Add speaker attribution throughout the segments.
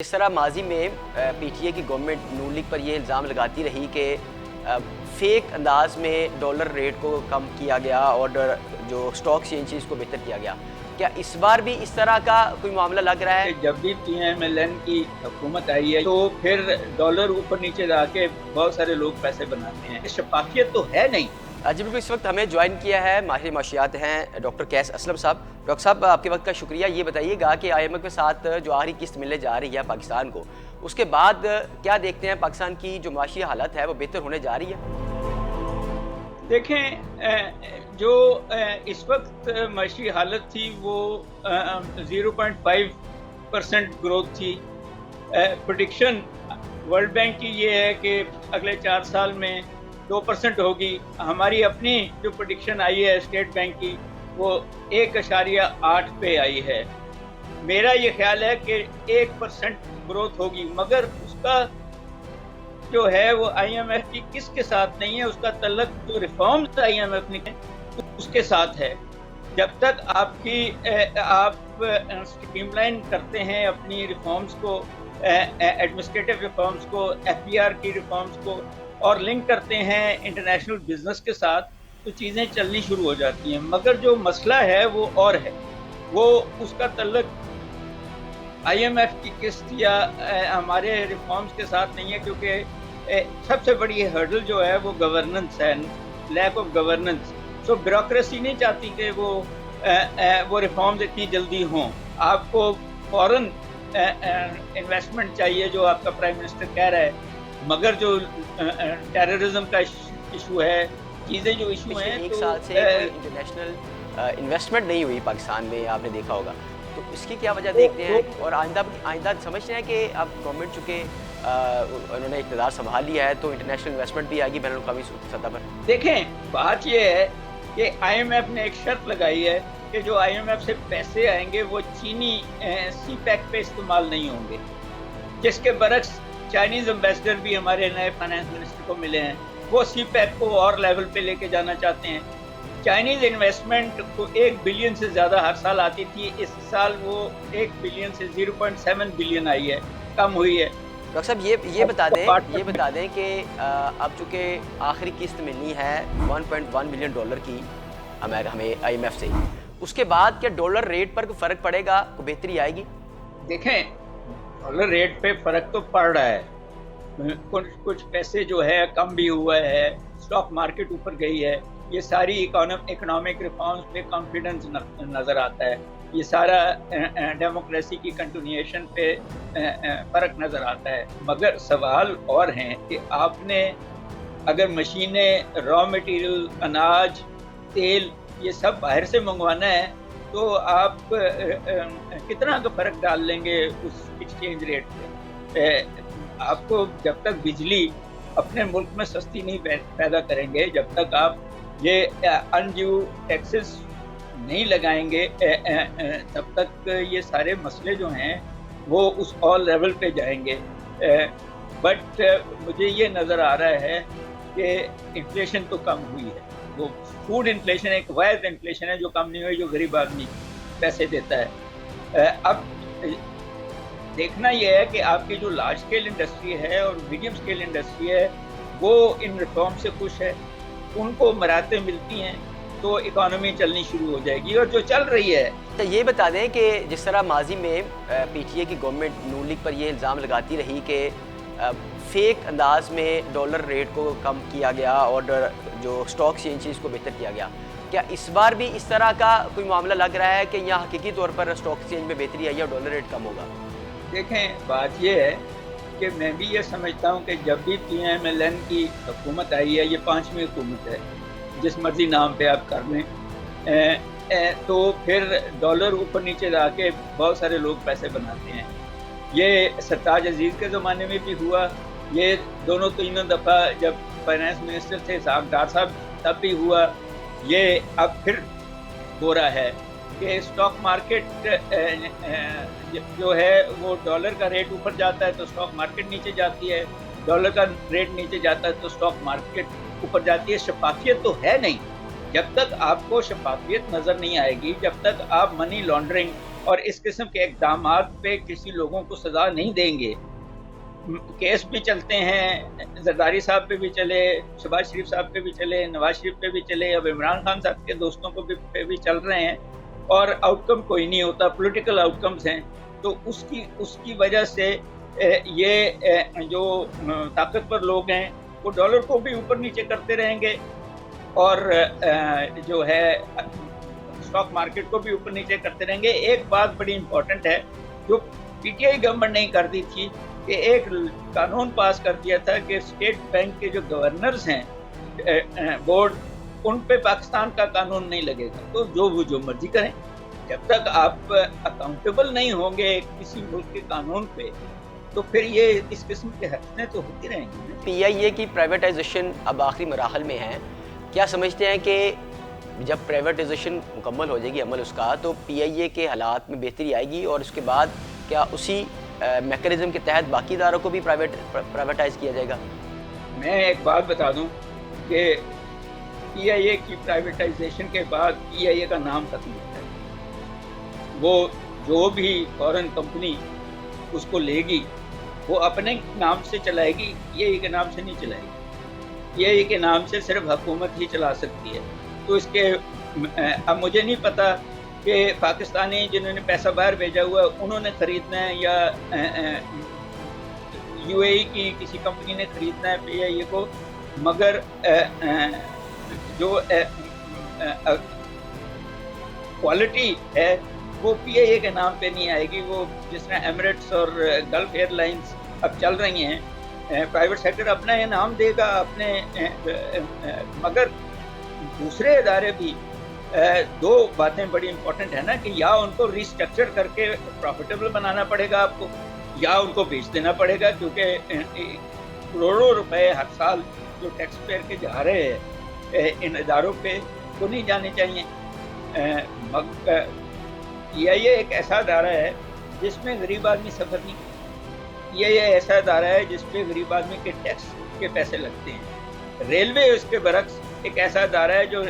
Speaker 1: اس طرح ماضی میں پی ٹی اے کی گورنمنٹ نون لیگ پر یہ الزام لگاتی رہی کہ فیک انداز میں ڈالر ریٹ کو کم کیا گیا اور جو اسٹاک ایکسچینج کو بہتر کیا گیا. کیا اس بار بھی اس طرح کا کوئی معاملہ لگ رہا ہے؟
Speaker 2: جب بھی پی ایم ایل این کی حکومت آئی ہے تو پھر ڈالر اوپر نیچے جا کے بہت سارے لوگ پیسے بناتے ہیں. شفافیت تو ہے نہیں.
Speaker 1: جی بالکل. اس وقت ہمیں جوائن کیا ہے ماہر معاشیات ہیں ڈاکٹر قیس اسلم صاحب. ڈاکٹر صاحب آپ کے وقت کا شکریہ. یہ بتائیے گا کہ آئی ایم ایف کے ساتھ جو آخری قسط ملنے جا رہی ہے پاکستان کو، اس کے بعد کیا دیکھتے ہیں پاکستان کی جو معاشی حالت ہے وہ بہتر ہونے جا رہی ہے؟
Speaker 2: دیکھیں، جو اس وقت معاشی حالت تھی وہ 0.5% گروتھ تھی. پریڈکشن ورلڈ بینک کی یہ ہے کہ اگلے 4 سال میں 2% ہوگی. ہماری اپنی جو پریڈکشن آئی ہے اسٹیٹ بینک کی وہ 1.8 پہ آئی ہے. میرا یہ خیال ہے کہ 1% گروتھ ہوگی، مگر اس کا جو ہے وہ آئی ایم ایف کی کس کے ساتھ نہیں ہے. اس کا تعلق جو ریفارمز آئی ایم ایف نے اس کے ساتھ ہے. جب تک آپ اسٹریم لائن کرتے ہیں اپنی ریفارمز کو، ایڈمنسٹریٹو ریفارمز کو، ایف پی آر کی ریفارمز کو، اور لنک کرتے ہیں انٹرنیشنل بزنس کے ساتھ، تو چیزیں چلنی شروع ہو جاتی ہیں. مگر جو مسئلہ ہے وہ اور ہے. وہ اس کا تعلق آئی ایم ایف کی قسط یا ہمارے ریفارمز کے ساتھ نہیں ہے، کیونکہ سب سے بڑی ہرڈل جو ہے وہ گورننس ہے، lack of governance. So bureaucracy نہیں چاہتی کہ وہ ریفارمز اتنی جلدی ہوں. آپ کو فوراً انویسٹمنٹ چاہیے، جو آپ کا پرائم منسٹر کہہ رہا ہے. مگر جو ٹیررزم کا ایشو ہے، چیزیں جو ایشو ہیں،
Speaker 1: ایک سال سے کوئی انٹرنیشنل انویسٹمنٹ نہیں ہوئی پاکستان میں، آپ نے دیکھا ہوگا. تو اس کی کیا وجہ دیکھتے ہیں؟ اور آئندہ سمجھتے ہیں کہ اب گورنمنٹ چونکہ انہوں نے اقتدار سنبھال لیا ہے تو انٹرنیشنل انویسٹمنٹ بھی آئے گی بین الاقوامی سطح پر؟
Speaker 2: دیکھیں، بات یہ ہے کہ آئی ایم ایف نے ایک شرط لگائی ہے کہ جو آئی ایم ایف سے پیسے آئیں گے وہ چینی سی پیک پہ استعمال نہیں ہوں گے. جس کے برعکس چائنیز امبیسڈر بھی ہمارے نئے فائنانس منسٹر کو ملے ہیں. وہ سی پیک کو اور لیول پہ لے کے جانا چاہتے ہیں. چائنیز انویسٹمنٹ کو 1 بلین سے زیادہ ہر سال آتی تھی. اس سال وہ 1 بلین سے 0.7 بلین آئی ہے، کم ہوئی ہے.
Speaker 1: ڈاکٹر صاحب یہ بتا دیں کہ اب چونکہ آخری قسط ملنی ہے 1.1 بلین ڈالر کی ہمیں آئی ایم ایف سے، اس کے بعد کیا ڈالر ریٹ پر کوئی فرق پڑے گا، کوئی بہتری آئے گی؟
Speaker 2: دیکھیں، ڈالر ریٹ پہ فرق تو پڑ رہا ہے. کچھ پیسے جو ہے کم بھی ہوا ہے، اسٹاک مارکیٹ اوپر گئی ہے. یہ ساری اکنامک ریفارمز پہ کانفیڈنس نظر آتا ہے. یہ سارا ڈیموکریسی کی کنٹینیوشن پہ فرق نظر آتا ہے. مگر سوال اور ہیں کہ آپ نے اگر مشینیں، را مٹیریل، اناج، تیل، یہ سب باہر سے منگوانا ہے تو آپ کتنا کا فرق ڈال لیں گے اس ایکسچینج ریٹ پہ؟ آپ کو جب تک بجلی اپنے ملک میں سستی نہیں پیدا کریں گے، جب تک آپ یہ انڈیو ٹیکسز نہیں لگائیں گے، تب تک یہ سارے مسئلے جو ہیں وہ اس آل لیول پہ جائیں گے. بٹ مجھے یہ نظر آ رہا ہے کہ انفلیشن تو کم ہوئی ہے. وہ فوڈ انفلیشن ایک واحد انفلیشن ہے جو کم نہیں ہوئی، جو غریب آدمی پیسے دیتا ہے. اب دیکھنا یہ ہے کہ آپ کی جو لارج اسکیل انڈسٹری ہے اور میڈیم اسکیل انڈسٹری ہے وہ ان ریفارم سے خوش ہے. ان کو مراحتیں ملتی ہیں تو اکانومی چلنی شروع ہو جائے گی، اور جو چل رہی ہے.
Speaker 1: تو یہ بتا دیں کہ جس طرح ماضی میں پی ٹی اے کی گورنمنٹ نون لیگ پر یہ الزام لگاتی رہی کہ فیک انداز میں ڈالر ریٹ کو کم کیا گیا اور جو اسٹاک ایکسچینج کو بہتر کیا گیا، کیا اس بار بھی اس طرح کا کوئی معاملہ لگ رہا ہے کہ یہاں حقیقی طور پر اسٹاک ایکسچینج میں بہتری آئی ہے اور ڈالر ریٹ کم ہوگا؟
Speaker 2: دیکھیں، بات یہ ہے کہ میں بھی یہ سمجھتا ہوں کہ جب بھی پی ایم ایل این کی حکومت آئی ہے، یہ 5ویں حکومت ہے، جس مرضی نام پہ آپ کر لیں، تو پھر ڈالر اوپر نیچے جا کے بہت سارے لوگ پیسے بناتے ہیں. یہ سرتاج عزیز کے زمانے میں بھی ہوا، یہ دونوں تینوں دفعہ جب فائنانس منسٹر تھے ڈار صاحب تب بھی ہوا. یہ اب پھر ہو رہا ہے کہ اسٹاک مارکیٹ جو ہے وہ ڈالر کا ریٹ اوپر جاتا ہے تو اسٹاک مارکیٹ نیچے جاتی ہے، ڈالر کا ریٹ نیچے جاتا ہے تو اسٹاک مارکیٹ اوپر جاتی ہے. شفافیت تو ہے نہیں. جب تک آپ کو شفافیت نظر نہیں آئے گی، جب تک آپ منی لانڈرنگ اور اس قسم کے اقدامات پہ کسی لوگوں کو سزا نہیں دیں گے. کیس بھی چلتے ہیں، زرداری صاحب پہ بھی چلے، شہباز شریف صاحب پہ بھی چلے، نواز شریف پہ بھی چلے، اب عمران خان صاحب کے دوستوں کو پہ بھی چل رہے ہیں، اور آؤٹ کم کوئی نہیں ہوتا، پولیٹیکل آؤٹ کمز ہیں. تو اس کی وجہ سے یہ جو طاقتور لوگ ہیں وہ ڈالر کو بھی اوپر نیچے کرتے رہیں گے، اور جو ہے اسٹاک مارکیٹ کو بھی اوپر نیچے کرتے رہیں گے. ایک بات بڑی امپورٹنٹ ہے جو پی ٹی آئی گورنمنٹ نہیں کرتی تھی، کہ ایک قانون پاس کر دیا تھا کہ اسٹیٹ بینک کے جو گورنرز ہیں بورڈ، ان پہ پاکستان کا قانون نہیں لگے گا. تو وہ جو مرضی کریں، جب تک آپ اکاؤنٹیبل نہیں ہوں گے کسی ملک کے قانون پہ، تو پھر یہ اس قسم کے حرکتیں تو ہوتی رہیں گی.
Speaker 1: پی آئی اے کی پرائیویٹائزیشن اب آخری مراحل میں ہے، کیا سمجھتے ہیں کہ جب پرائیویٹائزیشن مکمل ہو جائے گی عمل اس کا، تو پی آئی اے کے حالات میں بہتری آئے گی، اور اس کے بعد کیا اسی میکانزم کے تحت باقی اداروں کو بھی پرائیویٹائز کیا جائے گا؟
Speaker 2: میں ایک بات بتا دوں کہ پی آئی اے کی پرائیویٹائزیشن کے بعد پی آئی اے کا نام ختم ہوتا ہے. وہ جو بھی فورن کمپنی اس کو لے گی وہ اپنے نام سے چلائے گی، پی آئی اے کے نام سے نہیں چلائے گی. پی آئی اے کے نام سے صرف حکومت ہی چلا سکتی ہے. تو اس کے اب مجھے نہیں پتا کہ پاکستانی جنہوں نے پیسہ باہر بھیجا ہوا ہے انہوں نے خریدنا ہے یا یو اے ای کی کسی کمپنی نے خریدنا ہے پی آئی اے کو، مگر جو کوالٹی ہے وہ پی آئی اے کے نام پہ نہیں آئے گی. وہ جس طرح ایمریٹس اور گلف ایئر لائنس اب چل رہی ہیں، پرائیویٹ سیکٹر اپنا یہ نام دے گا اپنے، مگر دوسرے ادارے بھی. دو باتیں بڑی امپورٹنٹ ہیں نا، کہ یا ان کو ریسٹرکچر کر کے پروفیٹیبل بنانا پڑے گا آپ کو، یا ان کو بیچ دینا پڑے گا، کیونکہ کروڑوں روپے ہر سال جو ٹیکس پیئر کے جا رہے ہیں ان اداروں پہ وہ نہیں جانے چاہیے. پی آئی اے ایک ایسا ادارہ ہے جس میں غریب آدمی سفر نہیں کرتا. پی آئی اے ایسا ادارہ ہے جس پہ غریب آدمی کے ٹیکس کے پیسے لگتے ہیں. ریلوے اس کے برعکس ایک ایسا ادارہ ہے جو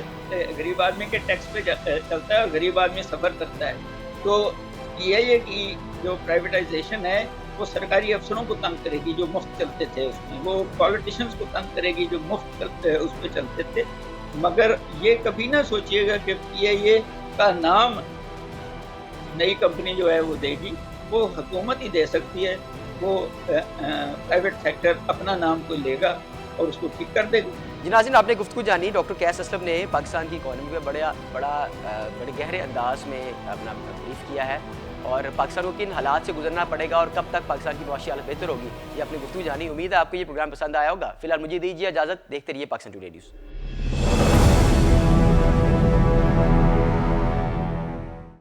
Speaker 2: غریب آدمی کے ٹیکس پہ چلتا ہے اور غریب آدمی سفر کرتا ہے. تو پی آئی اے کی جو پرائیویٹائزیشن ہے وہ سرکاری افسروں کو تنگ کرے گی جو مفت چلتے تھے اس میں، وہ پولیٹیشنز کو تنگ کرے گی جو مفت اس پہ چلتے تھے. مگر یہ کبھی نہ سوچیے گا کہ پی آئی اے کا نام نئی کمپنی جو ہے وہ دے گی، وہ حکومت ہی دے سکتی ہے. وہ پرائیویٹ سیکٹر اپنا نام کوئی لے گا اور اس کو ٹھیک کر دے گا.
Speaker 1: جی ناظرین، آپ نے گفتگو جانی ڈاکٹر قیس اسلم نے پاکستان کی اکانومی پہ بڑے گہرے انداز میں اپنا بریف کیا ہے، اور پاکستان کو کن حالات سے گزرنا پڑے گا اور کب تک پاکستان کی معاشی حالت بہتر ہوگی، یہ اپنی گفتگو جانی. امید ہے آپ کو یہ پروگرام پسند آیا ہوگا. فی الحال مجھے دیجیے اجازت، دیکھتے رہیے پاکستان ٹوڈے نیوز.